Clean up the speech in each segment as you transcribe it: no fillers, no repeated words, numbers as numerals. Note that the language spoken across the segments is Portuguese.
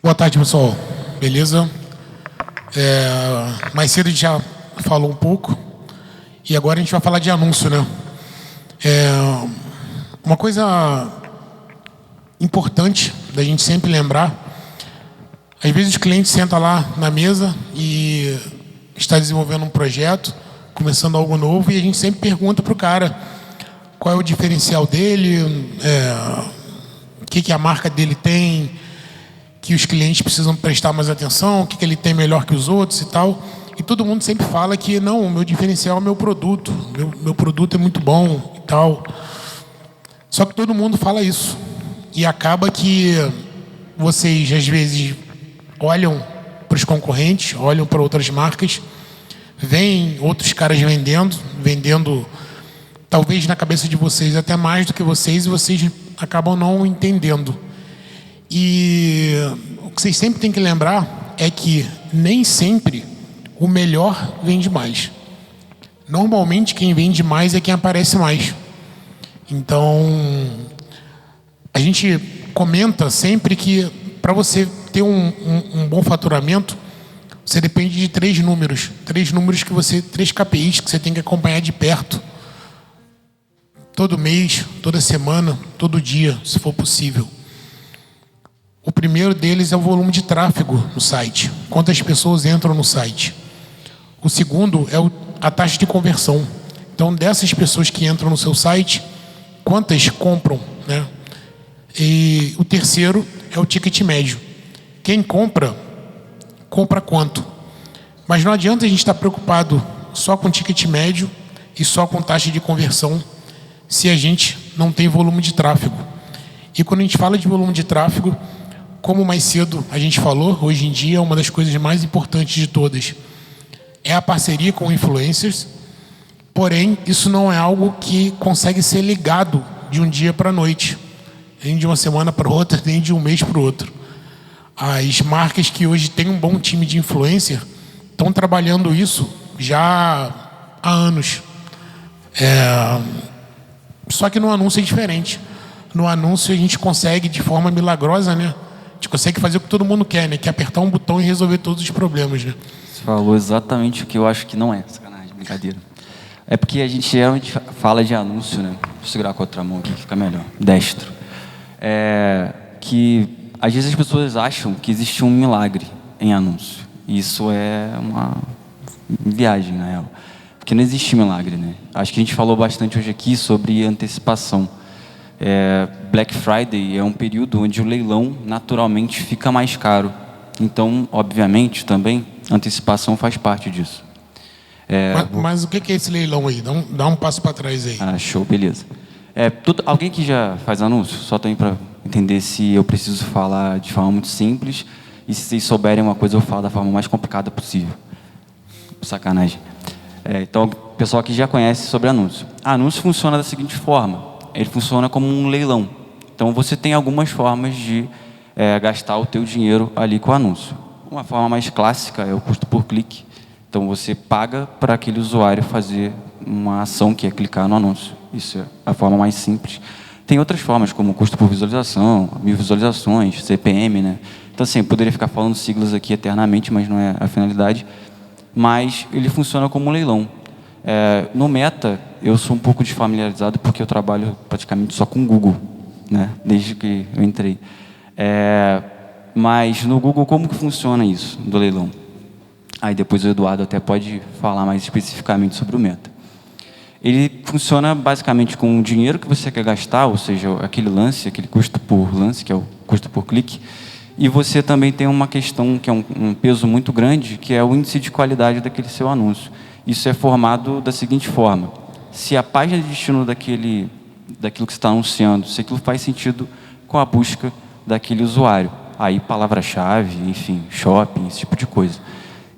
Boa tarde, pessoal. Beleza? Mais cedo a gente já falou um pouco e agora a gente vai falar de anúncio, né? Uma coisa importante da gente sempre lembrar, às vezes o cliente senta lá na mesa e está desenvolvendo um projeto, começando algo novo, e a gente sempre pergunta para o cara qual é o diferencial dele, o que a marca dele tem, que os clientes precisam prestar mais atenção, o que ele tem melhor que os outros e tal. E todo mundo sempre fala que não, o meu diferencial é o meu produto, meu produto é muito bom e tal. Só que todo mundo fala isso. E acaba que vocês, às vezes, olham para os concorrentes, olham para outras marcas, veem outros caras vendendo talvez na cabeça de vocês até mais do que vocês, e vocês acabam não entendendo. E o que vocês sempre têm que lembrar é que nem sempre o melhor vende mais. Normalmente quem vende mais é quem aparece mais. Então, a gente comenta sempre que para você ter um bom faturamento, você depende de três números três KPIs que você tem que acompanhar de perto. Todo mês, toda semana, todo dia, se for possível. O primeiro deles é o volume de tráfego no site. Quantas pessoas entram no site. O segundo é a taxa de conversão. Então, dessas pessoas que entram no seu site, quantas compram, né? E o terceiro é o ticket médio. Quem compra quanto? Mas não adianta a gente estar preocupado só com ticket médio e só com taxa de conversão se a gente não tem volume de tráfego. E quando a gente fala de volume de tráfego, como mais cedo a gente falou, hoje em dia uma das coisas mais importantes de todas é a parceria com influencers. Porém, isso não é algo que consegue ser ligado de um dia para a noite, nem de uma semana para outra, nem de um mês para o outro. As marcas que hoje têm um bom time de influencer estão trabalhando isso já há anos. Só que no anúncio é diferente. No anúncio a gente consegue de forma milagrosa, né? A gente consegue fazer o que todo mundo quer, né? Que é apertar um botão e resolver todos os problemas, né? Você falou exatamente o que eu acho que não é. Sacanagem, brincadeira. É porque a gente geralmente fala de anúncio, né? Vou segurar com a outra mão aqui que fica melhor. Destro. Que às vezes as pessoas acham que existe um milagre em anúncio. E isso é uma viagem, na real. Porque não existe milagre, né? Acho que a gente falou bastante hoje aqui sobre antecipação. Black Friday é um período onde o leilão naturalmente fica mais caro. Então, obviamente, também antecipação faz parte disso. Mas o que é esse leilão aí? Dá um passo para trás aí. Show, beleza. Alguém que já faz anúncio? Só também para entender se eu preciso falar de forma muito simples, e se vocês souberem uma coisa, eu falo da forma mais complicada possível. Sacanagem. Então, o pessoal que já conhece sobre anúncio. Anúncio funciona da seguinte forma. Ele funciona como um leilão. Então, você tem algumas formas de gastar o teu dinheiro ali com o anúncio. Uma forma mais clássica é o custo por clique. Então, você paga para aquele usuário fazer uma ação que é clicar no anúncio. Isso é a forma mais simples. Tem outras formas, como custo por visualização, 1000 visualizações, CPM, né? Então, assim, eu poderia ficar falando siglas aqui eternamente, mas não é a finalidade. Mas ele funciona como um leilão. No Meta, eu sou um pouco desfamiliarizado porque eu trabalho praticamente só com o Google, né? Desde que eu entrei. Mas no Google, como que funciona isso, do leilão? Aí depois o Eduardo até pode falar mais especificamente sobre o Meta. Ele funciona basicamente com o dinheiro que você quer gastar, ou seja, aquele lance, aquele custo por lance, que é o custo por clique. E você também tem uma questão que é um peso muito grande, que é o índice de qualidade daquele seu anúncio. Isso é formado da seguinte forma: se a página de destino daquilo que você está anunciando, se aquilo faz sentido com a busca daquele usuário, aí palavra-chave, enfim, shopping, esse tipo de coisa.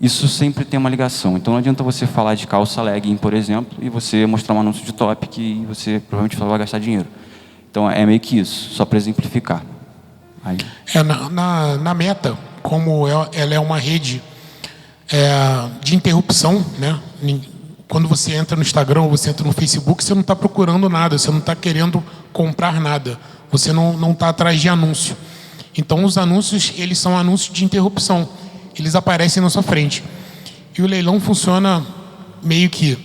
Isso sempre tem uma ligação. Então não adianta você falar de calça legging, por exemplo, e você mostrar um anúncio de top que você provavelmente vai gastar dinheiro. Então é meio que isso, só para exemplificar. Aí. Na Meta, como ela é uma rede de interrupção, né? Quando você entra no Instagram ou você entra no Facebook, você não está procurando nada, você não está querendo comprar nada, você não está atrás de anúncio. Então, os anúncios, eles são anúncios de interrupção. Eles aparecem na sua frente. E o leilão funciona meio que...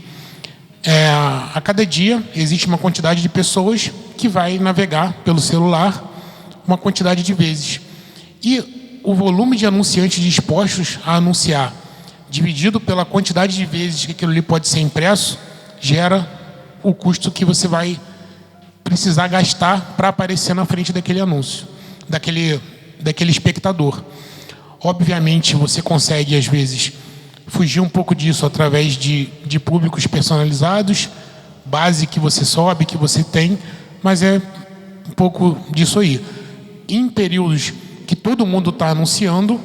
a cada dia, existe uma quantidade de pessoas que vai navegar pelo celular uma quantidade de vezes. E o volume de anunciantes dispostos a anunciar, dividido pela quantidade de vezes que aquilo ali pode ser impresso, gera o custo que você vai precisar gastar para aparecer na frente daquele anúncio, daquele espectador. Obviamente, você consegue, às vezes, fugir um pouco disso através de públicos personalizados, base que você sobe, que você tem, mas é um pouco disso aí. Em períodos que todo mundo está anunciando,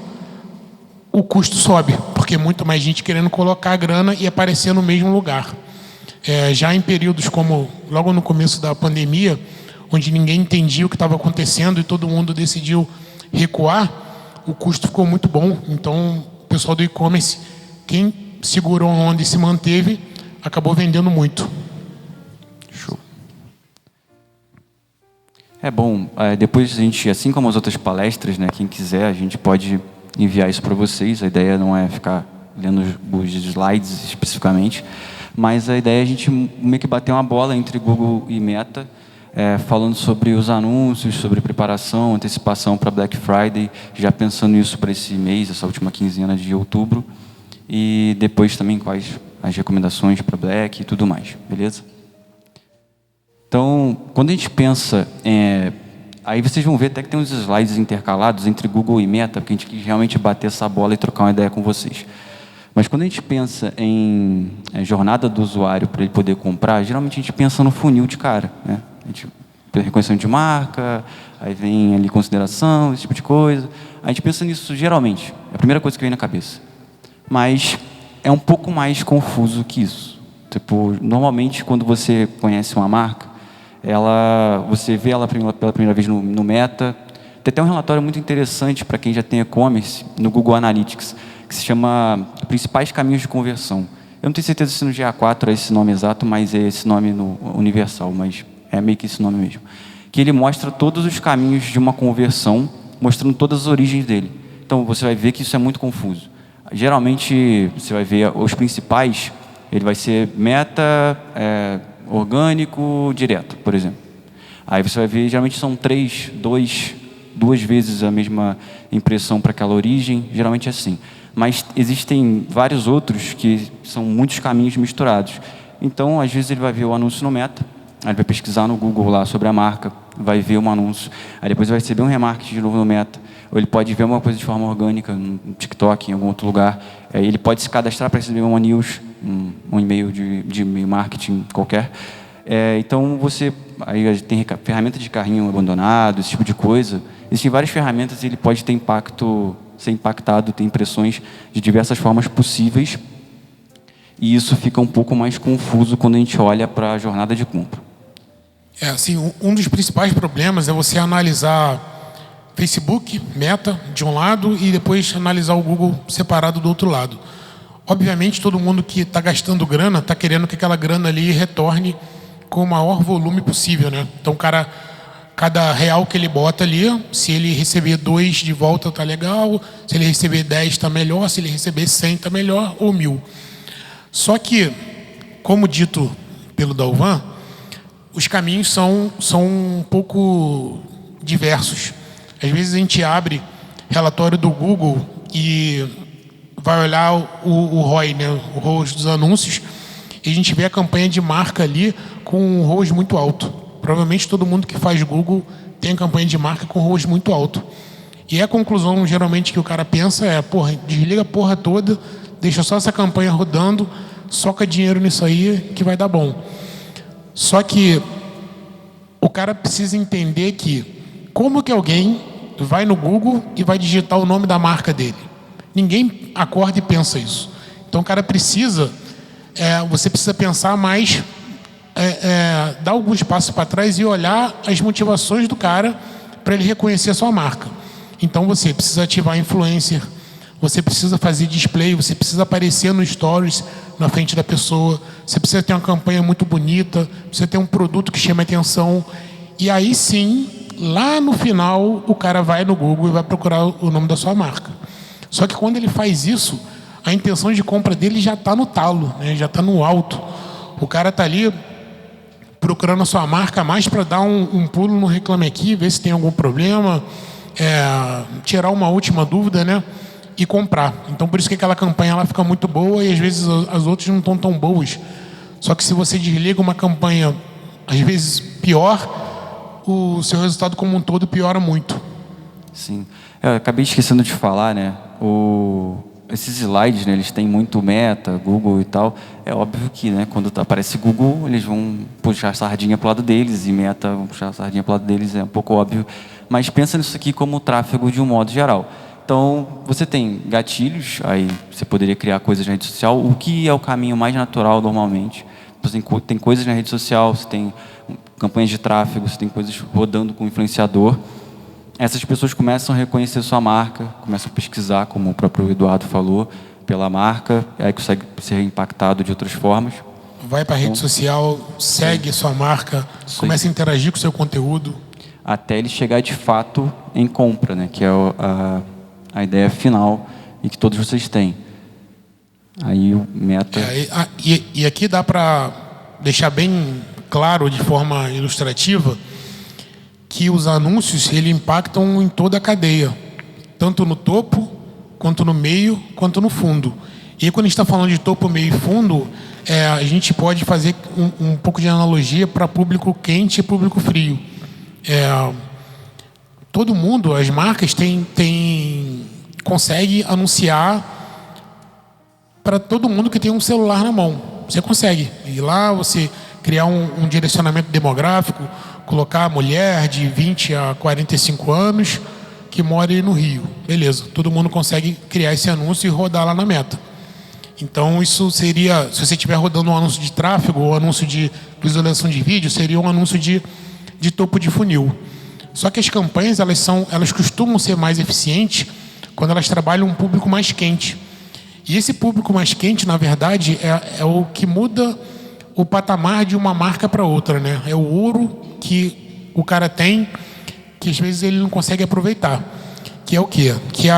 o custo sobe, porque é muito mais gente querendo colocar a grana e aparecer no mesmo lugar. Já em períodos como logo no começo da pandemia, onde ninguém entendia o que estava acontecendo e todo mundo decidiu recuar, o custo ficou muito bom. Então, o pessoal do e-commerce, quem segurou a onda e se manteve, acabou vendendo muito. Show. É bom, depois a gente, assim como as outras palestras, né, quem quiser, a gente pode enviar isso para vocês. A ideia não é ficar lendo os slides especificamente, mas a ideia é a gente meio que bater uma bola entre Google e Meta, falando sobre os anúncios, sobre preparação, antecipação para Black Friday, já pensando nisso para esse mês, essa última quinzena de outubro, e depois também quais as recomendações para Black e tudo mais, beleza? Então, quando a gente pensa, aí vocês vão ver até que tem uns slides intercalados entre Google e Meta, porque a gente quis realmente bater essa bola e trocar uma ideia com vocês. Mas quando a gente pensa em jornada do usuário para ele poder comprar, geralmente a gente pensa no funil de cara, né? A gente tem reconhecimento de marca, aí vem ali consideração, esse tipo de coisa. A gente pensa nisso geralmente, é a primeira coisa que vem na cabeça. Mas é um pouco mais confuso que isso. Tipo, normalmente quando você conhece uma marca, você vê ela pela primeira vez no Meta. Tem até um relatório muito interessante para quem já tem e-commerce no Google Analytics, que se chama Principais Caminhos de Conversão. Eu não tenho certeza se no GA4 é esse nome exato, mas é esse nome no universal, mas é meio que esse nome mesmo. Que ele mostra todos os caminhos de uma conversão, mostrando todas as origens dele. Então, você vai ver que isso é muito confuso. Geralmente, você vai ver os principais, ele vai ser meta, orgânico, direto, por exemplo. Aí você vai ver, geralmente são duas vezes a mesma impressão para aquela origem, geralmente é assim. Mas existem vários outros que são muitos caminhos misturados. Então, às vezes ele vai ver o anúncio no Meta, aí ele vai pesquisar no Google lá sobre a marca, vai ver um anúncio, aí depois vai receber um remarketing de novo no Meta, ou ele pode ver uma coisa de forma orgânica no TikTok, em algum outro lugar, aí ele pode se cadastrar para receber uma news, um e-mail de e-mail marketing qualquer. Então, aí tem ferramenta de carrinho abandonado, esse tipo de coisa. Existem várias ferramentas e ele pode ter ser impactado, ter impressões de diversas formas possíveis, e isso fica um pouco mais confuso quando a gente olha para a jornada de compra. Assim, um dos principais problemas é você analisar Facebook, Meta, de um lado, e depois analisar o Google separado do outro lado. Obviamente, todo mundo que está gastando grana está querendo que aquela grana ali retorne com o maior volume possível, né? Então, cada real que ele bota ali, se ele receber 2 de volta, tá legal. Se ele receber 10, tá melhor. Se ele receber 100, tá melhor. Ou 1.000. Só que, como dito pelo Dalvan, os caminhos são um pouco diversos. Às vezes a gente abre relatório do Google e vai olhar o ROI, né? O ROAS dos anúncios, e a gente vê a campanha de marca ali com um ROAS muito alto. Provavelmente todo mundo que faz Google tem campanha de marca com ROAS muito alto. E a conclusão, geralmente, que o cara pensa é, desliga a porra toda, deixa só essa campanha rodando, soca dinheiro nisso aí que vai dar bom. Só que o cara precisa entender que como que alguém vai no Google e vai digitar o nome da marca dele? Ninguém acorda e pensa isso. Então o cara precisa, você precisa pensar mais, dar alguns passos para trás e olhar as motivações do cara para ele reconhecer a sua marca. Então você precisa ativar influencer, você precisa fazer display, você precisa aparecer no stories na frente da pessoa, você precisa ter uma campanha muito bonita, precisa ter um produto que chame atenção, e aí sim lá no final o cara vai no Google e vai procurar o nome da sua marca. Só que quando ele faz isso, a intenção de compra dele já está no talo, né? Já está no alto. O cara está ali procurando a sua marca mais para dar um pulo no Reclame Aqui, ver se tem algum problema, tirar uma última dúvida, né? E comprar. Então, por isso que aquela campanha ela fica muito boa e às vezes as outras não estão tão boas. Só que se você desliga uma campanha, às vezes pior, o seu resultado como um todo piora muito. Sim. Eu acabei esquecendo de falar, né? Esses slides, né, eles têm muito Meta, Google e tal. É óbvio que, né, quando aparece Google, eles vão puxar a sardinha para o lado deles e Meta vão puxar a sardinha para o lado deles, é um pouco óbvio. Mas pensa nisso aqui como tráfego de um modo geral. Então, você tem gatilhos, aí você poderia criar coisas na rede social. O que é o caminho mais natural normalmente? Você tem coisas na rede social, você tem campanhas de tráfego, você tem coisas rodando com influenciador. Essas pessoas começam a reconhecer sua marca, começam a pesquisar, como o próprio Eduardo falou, pela marca, aí consegue ser impactado de outras formas. Vai para a rede social, segue sua marca, começa a interagir com o seu conteúdo. Até ele chegar de fato em compra, né? Que é a ideia final e que todos vocês têm. Aí o Meta... E aqui dá para deixar bem claro, de forma ilustrativa, que os anúncios ele impactam em toda a cadeia, tanto no topo, quanto no meio, quanto no fundo. E quando a gente está falando de topo, meio e fundo, a gente pode fazer um pouco de analogia para público quente e público frio. Todo mundo, as marcas, consegue anunciar para todo mundo que tem um celular na mão. Você consegue ir lá, você criar um direcionamento demográfico, colocar a mulher de 20 a 45 anos que mora aí no Rio. Beleza, todo mundo consegue criar esse anúncio e rodar lá na Meta. Então, isso seria, se você estiver rodando um anúncio de tráfego ou anúncio de visualização de vídeo, seria um anúncio de topo de funil. Só que as campanhas, elas costumam ser mais eficientes quando elas trabalham um público mais quente. E esse público mais quente, na verdade, é o que muda o patamar de uma marca para outra, né? É o ouro que o cara tem, que às vezes ele não consegue aproveitar. Que é o quê? Que é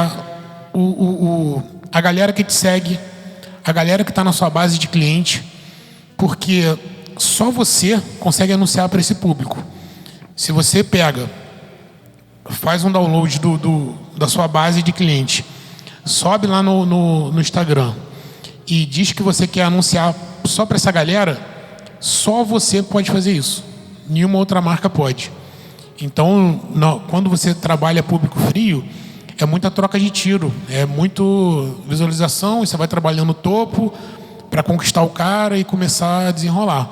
a galera que te segue, a galera que está na sua base de cliente, porque só você consegue anunciar para esse público. Se você faz um download da sua base de cliente, sobe lá no Instagram e diz que você quer anunciar só para essa galera, só você pode fazer isso. Nenhuma outra marca pode. Então, quando você trabalha público frio, é muita troca de tiro, é muito visualização, e você vai trabalhando no topo para conquistar o cara e começar a desenrolar.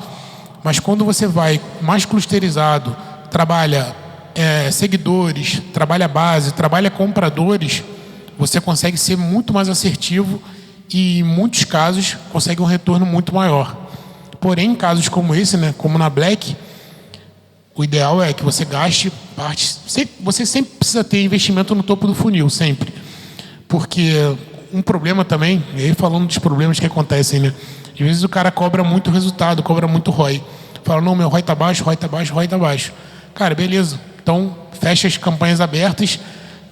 Mas quando você vai mais clusterizado, trabalha seguidores, trabalha base, trabalha compradores, você consegue ser muito mais assertivo e, em muitos casos, consegue um retorno muito maior. Porém, em casos como esse, né, como na Black, o ideal é que você gaste parte... Você sempre precisa ter investimento no topo do funil, sempre. Porque um problema também, e aí falando dos problemas que acontecem, né? Às vezes o cara cobra muito resultado, cobra muito ROI. Fala, não, meu ROI está baixo, ROI está baixo, ROI está baixo. Cara, beleza. Então, fecha as campanhas abertas,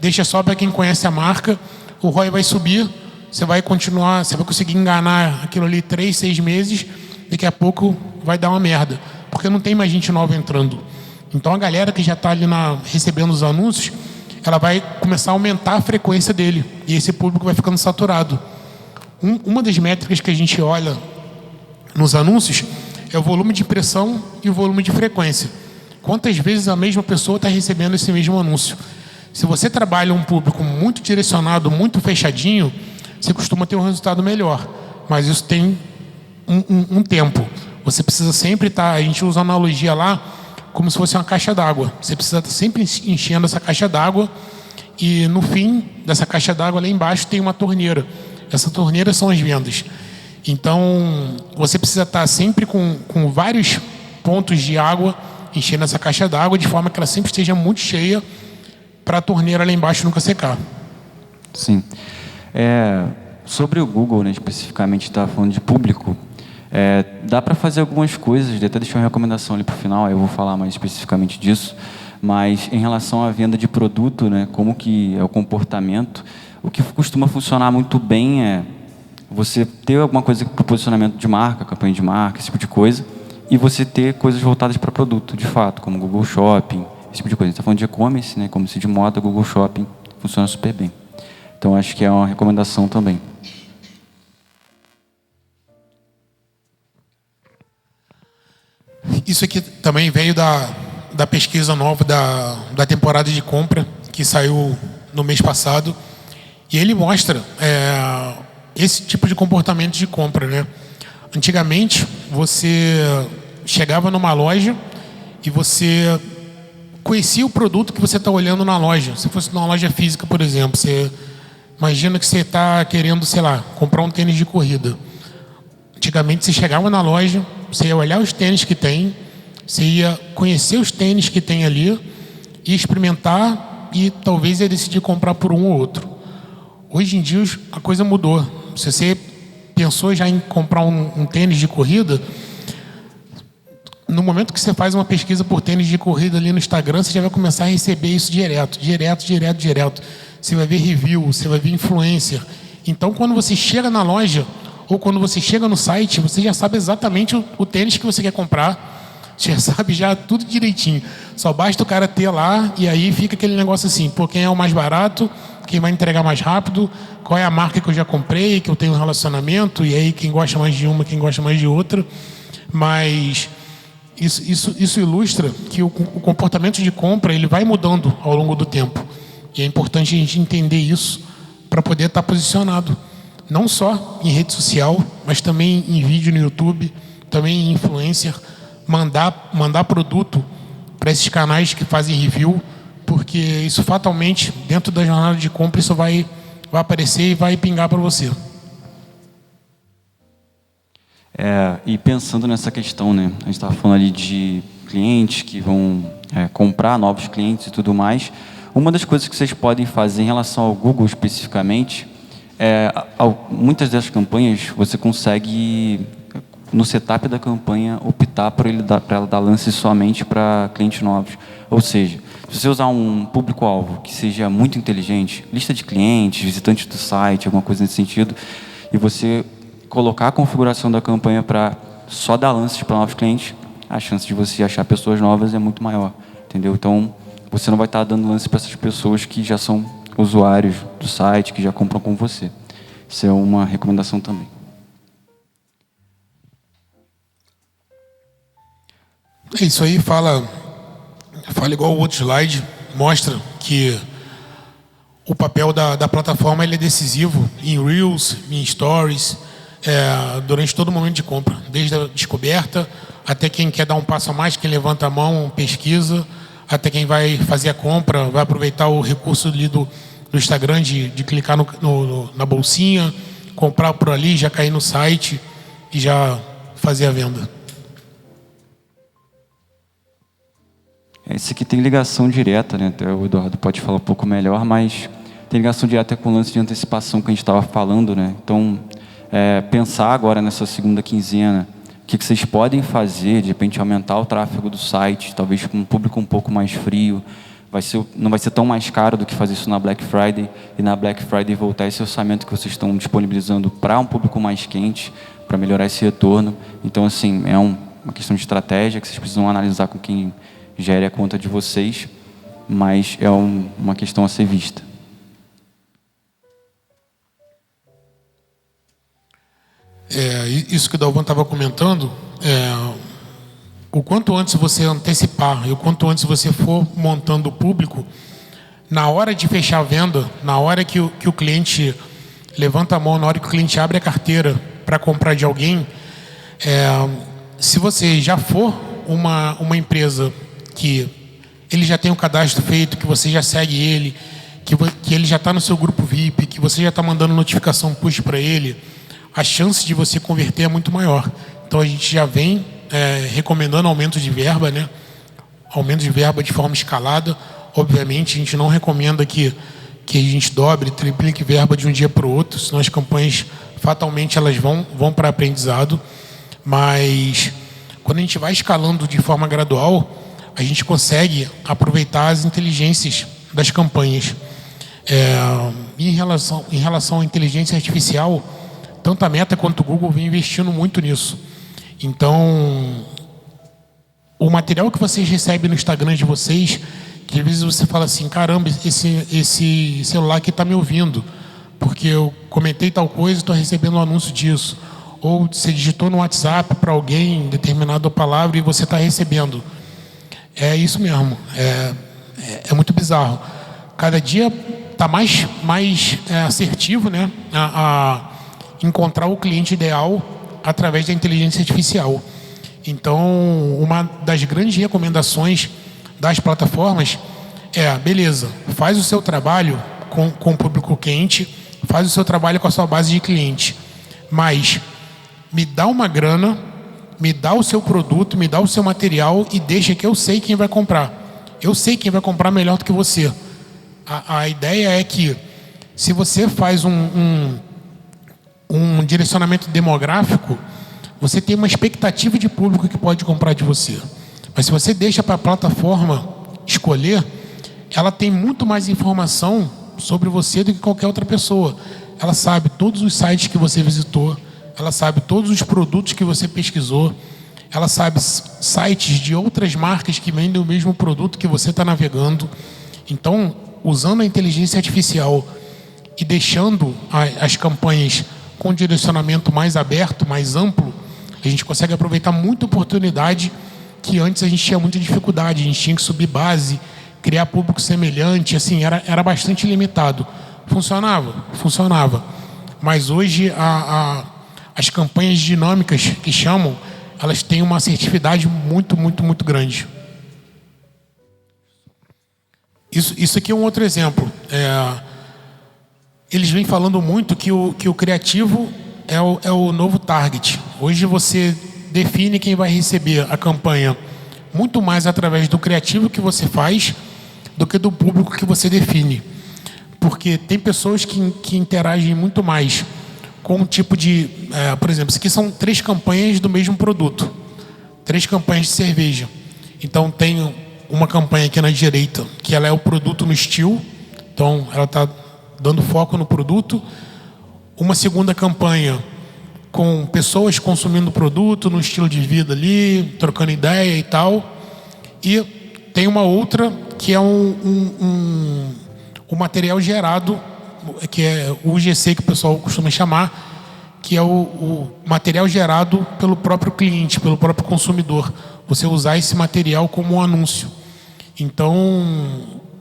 deixa só para quem conhece a marca, o ROI vai subir, você vai continuar, você vai conseguir enganar aquilo ali 3, 6 meses, daqui a pouco vai dar uma merda, porque não tem mais gente nova entrando. Então a galera que já está ali recebendo os anúncios, ela vai começar a aumentar a frequência dele, e esse público vai ficando saturado. Uma das métricas que a gente olha nos anúncios é o volume de impressão e o volume de frequência. Quantas vezes a mesma pessoa está recebendo esse mesmo anúncio? Se você trabalha um público muito direcionado, muito fechadinho, você costuma ter um resultado melhor. Mas isso tem um tempo. Você precisa sempre estar... A gente usa a analogia lá como se fosse uma caixa d'água. Você precisa estar sempre enchendo essa caixa d'água e no fim dessa caixa d'água, lá embaixo, tem uma torneira. Essa torneira são as vendas. Então, você precisa estar sempre com vários pontos de água enchendo essa caixa d'água de forma que ela sempre esteja muito cheia para a torneira lá embaixo nunca secar. Sim. Sobre o Google, né, especificamente, está falando de público, dá para fazer algumas coisas, até deixar uma recomendação ali para o final, eu vou falar mais especificamente disso, Mas em relação à venda de produto, né, como que é o comportamento, o que costuma funcionar muito bem é você ter alguma coisa para posicionamento de marca, campanha de marca, esse tipo de coisa, e você ter coisas voltadas para produto, de fato, como Google Shopping, esse tipo de coisa. A gente está falando de e-commerce, né, e-commerce de moda, Google Shopping funciona super bem. Então, acho que é uma recomendação também. Isso aqui também veio da pesquisa nova da temporada de compra, que saiu no mês passado. E ele mostra esse tipo de comportamento de compra, né? Antigamente, você chegava numa loja e você conhecia o produto que você está olhando na loja. Se fosse numa loja física, por exemplo, você imagina que você está querendo, sei lá, comprar um tênis de corrida. Antigamente, você chegava na loja, você ia olhar os tênis que tem, você ia conhecer os tênis que tem ali, ia experimentar e talvez ia decidir comprar por um ou outro. Hoje em dia, a coisa mudou. Se você pensou já em comprar um tênis de corrida, no momento que você faz uma pesquisa por tênis de corrida ali no Instagram, você já vai começar a receber isso direto. Você vai ver review, você vai ver influencer. Então, quando você chega na loja ou quando você chega no site, você já sabe exatamente o tênis que você quer comprar. Você já sabe já tudo direitinho. Só basta o cara ter lá e aí fica aquele negócio assim, pô, quem é o mais barato, quem vai entregar mais rápido, qual é a marca que eu já comprei, que eu tenho um relacionamento, e aí quem gosta mais de uma, quem gosta mais de outra. Mas isso ilustra que o comportamento de compra ele vai mudando ao longo do tempo. E é importante a gente entender isso para poder estar posicionado. Não só em rede social, mas também em vídeo no YouTube, também em influencer, mandar produto para esses canais que fazem review, porque isso fatalmente, dentro da jornada de compra, isso vai aparecer e vai pingar para você. E pensando nessa questão, né, a gente estava falando ali de clientes que vão comprar, novos clientes e tudo mais. Uma das coisas que vocês podem fazer em relação ao Google especificamente, muitas dessas campanhas você consegue, no setup da campanha, optar para ela dar lance somente para clientes novos. Ou seja, se você usar um público-alvo que seja muito inteligente, lista de clientes, visitantes do site, alguma coisa nesse sentido, e você colocar a configuração da campanha para só dar lances para novos clientes, a chance de você achar pessoas novas é muito maior, entendeu? Então, você não vai estar dando lance para essas pessoas que já são usuários do site, que já compram com você. Isso é uma recomendação também. Isso aí fala igual o outro slide, mostra que o papel da plataforma ele é decisivo em Reels, em Stories, durante todo o momento de compra, desde a descoberta até quem quer dar um passo a mais, quem levanta a mão, pesquisa, até quem vai fazer a compra, vai aproveitar o recurso ali do Instagram de clicar na bolsinha, comprar por ali, já cair no site e já fazer a venda. Esse aqui tem ligação direta, né? Até o Eduardo pode falar um pouco melhor, mas tem ligação direta com o lance de antecipação que a gente estava falando, né? Então, pensar agora nessa segunda quinzena, o que vocês podem fazer, de repente aumentar o tráfego do site, talvez com um público um pouco mais frio, não vai ser tão mais caro do que fazer isso na Black Friday, e na Black Friday voltar esse orçamento que vocês estão disponibilizando para um público mais quente, para melhorar esse retorno. Então, assim, é uma questão de estratégia que vocês precisam analisar com quem gere a conta de vocês, mas é uma questão a ser vista. Isso que o Dalvan estava comentando, o quanto antes você antecipar e o quanto antes você for montando o público, na hora de fechar a venda, na hora que o cliente levanta a mão, na hora que o cliente abre a carteira para comprar de alguém, se você já for uma empresa que ele já tem um cadastro feito, que você já segue ele, que ele já está no seu grupo VIP, que você já está mandando notificação push para ele, a chance de você converter é muito maior. Então a gente já vem recomendando aumento de verba, né? Aumento de verba de forma escalada. Obviamente a gente não recomenda que a gente dobre, triplique verba de um dia para o outro, senão as campanhas fatalmente elas vão para aprendizado. Mas quando a gente vai escalando de forma gradual, a gente consegue aproveitar as inteligências das campanhas. Em relação à inteligência artificial, tanto a Meta quanto o Google vem investindo muito nisso. Então, o material que vocês recebem no Instagram de vocês, que às vezes você fala assim, caramba, esse celular aqui está me ouvindo, porque eu comentei tal coisa e estou recebendo um anúncio disso. Ou você digitou no WhatsApp para alguém determinada palavra e você está recebendo. É isso mesmo. É muito bizarro. Cada dia está mais assertivo, né, a encontrar o cliente ideal através da inteligência artificial. Então, uma das grandes recomendações das plataformas beleza, faz o seu trabalho com o público quente, faz o seu trabalho com a sua base de cliente, mas me dá uma grana, me dá o seu produto, me dá o seu material e deixa que eu sei quem vai comprar. Eu sei quem vai comprar melhor do que você. A ideia é que, se você faz um direcionamento demográfico, você tem uma expectativa de público que pode comprar de você. Mas se você deixa para a plataforma escolher, ela tem muito mais informação sobre você do que qualquer outra pessoa. Ela sabe todos os sites que você visitou, ela sabe todos os produtos que você pesquisou, ela sabe sites de outras marcas que vendem o mesmo produto que você está navegando. Então, usando a inteligência artificial e deixando as campanhas com direcionamento mais aberto, mais amplo, a gente consegue aproveitar muita oportunidade que antes a gente tinha muita dificuldade. A gente tinha que subir base, criar público semelhante, assim, era bastante limitado. Funcionava. Mas hoje as campanhas dinâmicas que chamam, elas têm uma assertividade muito, muito, muito grande. Isso aqui é um outro exemplo. Eles vêm falando muito que o criativo é o novo target. Hoje você define quem vai receber a campanha muito mais através do criativo que você faz do que do público que você define. Porque tem pessoas que interagem muito mais com um tipo de... por exemplo, isso aqui são 3 campanhas do mesmo produto. 3 campanhas de cerveja. Então tem uma campanha aqui na direita, que ela é o produto no estilo. Então ela está dando foco no produto. Uma segunda campanha com pessoas consumindo o produto, no estilo de vida ali, trocando ideia e tal. E tem uma outra que é um material gerado, que é o UGC, que o pessoal costuma chamar, que é o material gerado pelo próprio cliente, pelo próprio consumidor. Você usar esse material como um anúncio. Então,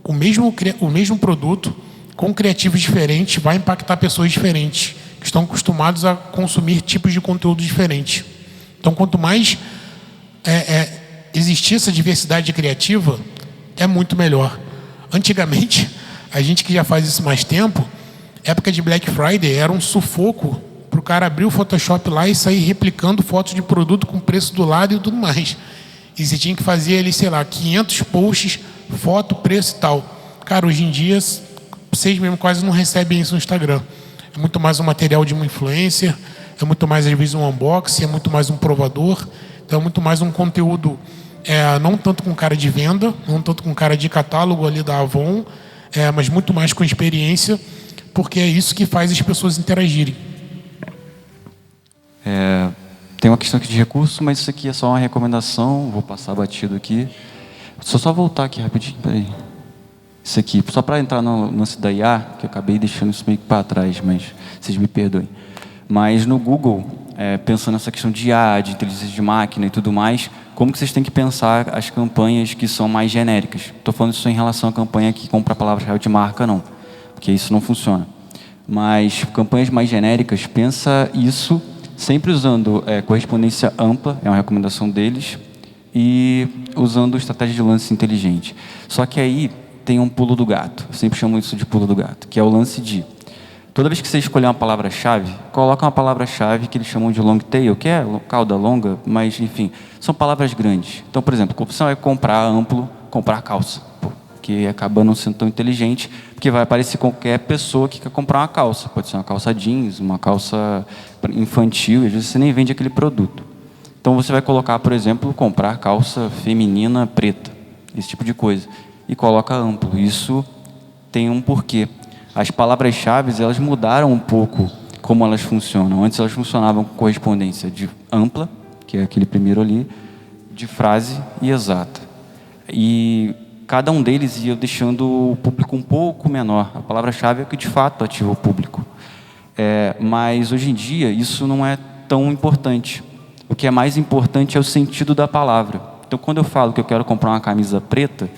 o mesmo produto, com criativos diferentes, vai impactar pessoas diferentes, que estão acostumados a consumir tipos de conteúdo diferentes. Então, quanto mais existir essa diversidade criativa, é muito melhor. Antigamente, a gente que já faz isso mais tempo, época de Black Friday, era um sufoco para o cara abrir o Photoshop lá e sair replicando fotos de produto com preço do lado e tudo mais. E você tinha que fazer ali, sei lá, 500 posts, foto, preço e tal. Cara, hoje em dia, vocês mesmo quase não recebem isso no Instagram. É muito mais um material de uma influencer, é muito mais, às vezes, um unboxing, é muito mais um provador. Então, é muito mais um conteúdo, não tanto com cara de venda, não tanto com cara de catálogo ali da Avon, mas muito mais com experiência, porque é isso que faz as pessoas interagirem. Tem uma questão aqui de recurso, mas isso aqui é só uma recomendação, vou passar batido aqui. Só voltar aqui rapidinho, peraí. Isso aqui, só para entrar no lance da IA, que eu acabei deixando isso meio que para trás, mas vocês me perdoem. Mas no Google, pensando nessa questão de IA, de inteligência de máquina e tudo mais, como que vocês têm que pensar as campanhas que são mais genéricas? Estou falando isso em relação à campanha que compra palavra-chave de marca, não, porque isso não funciona. Mas campanhas mais genéricas, pensa isso sempre usando correspondência ampla, é uma recomendação deles, e usando estratégia de lance inteligente. Só que aí tem um pulo do gato, eu sempre chamo isso de pulo do gato, que é o lance de, toda vez que você escolher uma palavra-chave, coloca uma palavra-chave que eles chamam de long tail, que é cauda longa, mas enfim, são palavras grandes. Então, por exemplo, você vai comprar amplo, comprar calça, que acaba não sendo tão inteligente, porque vai aparecer qualquer pessoa que quer comprar uma calça. Pode ser uma calça jeans, uma calça infantil, e às vezes você nem vende aquele produto. Então você vai colocar, por exemplo, comprar calça feminina preta. esse tipo de coisa, e coloca amplo. Isso tem um porquê. As palavras-chave, elas mudaram um pouco como elas funcionam. Antes elas funcionavam com correspondência de ampla, que é aquele primeiro ali, de frase e exata. E cada um deles ia deixando o público um pouco menor. A palavra-chave é o que de fato ativa o público. Mas hoje em dia isso não é tão importante. O que é mais importante é o sentido da palavra. Então, quando eu falo que eu quero comprar uma camisa preta,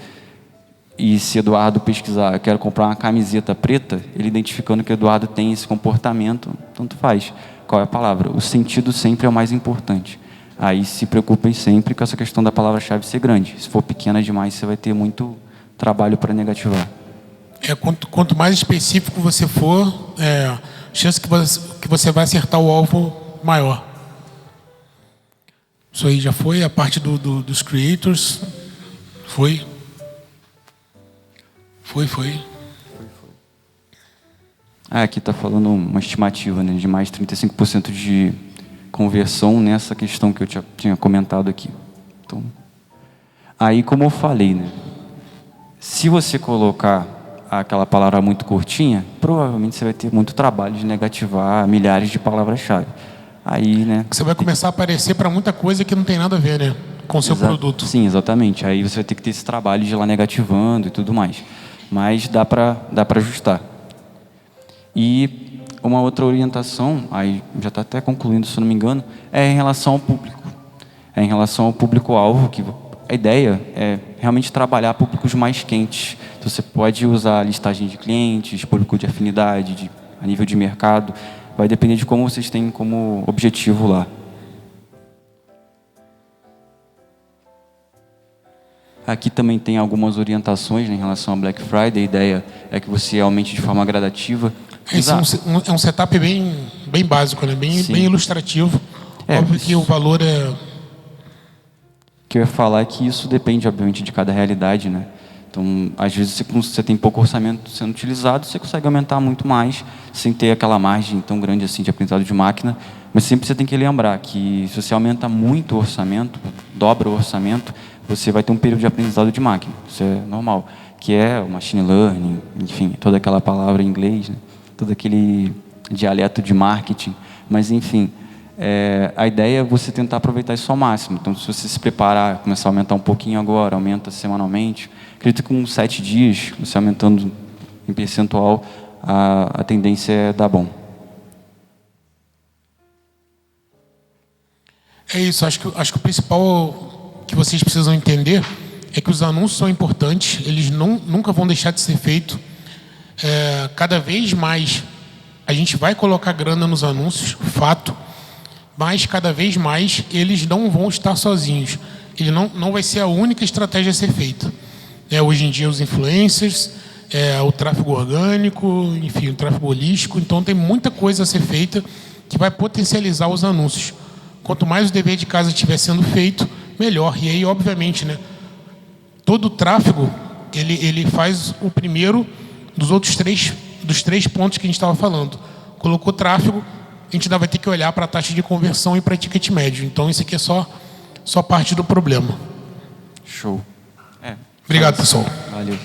e se Eduardo pesquisar, eu quero comprar uma camiseta preta, ele identificando que Eduardo tem esse comportamento, tanto faz. Qual é a palavra? O sentido sempre é o mais importante. Aí se preocupem sempre com essa questão da palavra-chave ser grande. Se for pequena demais, você vai ter muito trabalho para negativar. Quanto mais específico você for, a chance que você vai acertar o alvo maior. Isso aí já foi a parte dos creators. Foi. Aqui está falando uma estimativa, né, de mais 35% de conversão nessa questão que eu tinha comentado aqui. Então, aí, como eu falei, né, se você colocar aquela palavra muito curtinha, provavelmente você vai ter muito trabalho de negativar milhares de palavras-chave. Aí, né, você vai começar a aparecer para muita coisa que não tem nada a ver, né, com o seu produto. Sim, exatamente. Aí você vai ter que ter esse trabalho de ir lá negativando e tudo mais. Mas dá para ajustar. E uma outra orientação, aí já está até concluindo, se eu não me engano, é em relação ao público. É em relação ao público-alvo, que a ideia é realmente trabalhar públicos mais quentes. Então, você pode usar listagem de clientes, público de afinidade, a nível de mercado. Vai depender de como vocês têm como objetivo lá. Aqui também tem algumas orientações, né, em relação ao Black Friday. A ideia é que você aumente de forma gradativa. Esse é um setup bem básico, né? Bem ilustrativo. Óbvio que o valor é... O que eu ia falar é que isso depende, obviamente, de cada realidade, né? Então, às vezes, você tem pouco orçamento sendo utilizado, você consegue aumentar muito mais, sem ter aquela margem tão grande assim de aprendizado de máquina. Mas sempre você tem que lembrar que se você aumenta muito o orçamento, dobra o orçamento, você vai ter um período de aprendizado de máquina. Isso é normal. Que é o machine learning, enfim, toda aquela palavra em inglês, né? Todo aquele dialeto de marketing. Mas, enfim, a ideia é você tentar aproveitar isso ao máximo. Então, se você se preparar, começar a aumentar um pouquinho agora, aumenta semanalmente, acredito que com 7 dias, você aumentando em percentual, a tendência é dar bom. É isso. Acho que o principal que vocês precisam entender é que os anúncios são importantes. Eles nunca vão deixar de ser feitos. Cada vez mais a gente vai colocar grana nos anúncios, fato, mas cada vez mais eles não vão estar sozinhos. Ele não vai ser a única estratégia a ser feita. Hoje em dia os influencers, o tráfego orgânico, enfim, o tráfego holístico. Então tem muita coisa a ser feita que vai potencializar os anúncios. Quanto mais o dever de casa estiver sendo feito, melhor. E aí, obviamente, né, todo o tráfego ele faz o primeiro dos três pontos que a gente estava falando. Colocou tráfego, a gente ainda vai ter que olhar para a taxa de conversão e para ticket médio. Então, isso aqui é só parte do problema. Show. Obrigado, pessoal. Valeu.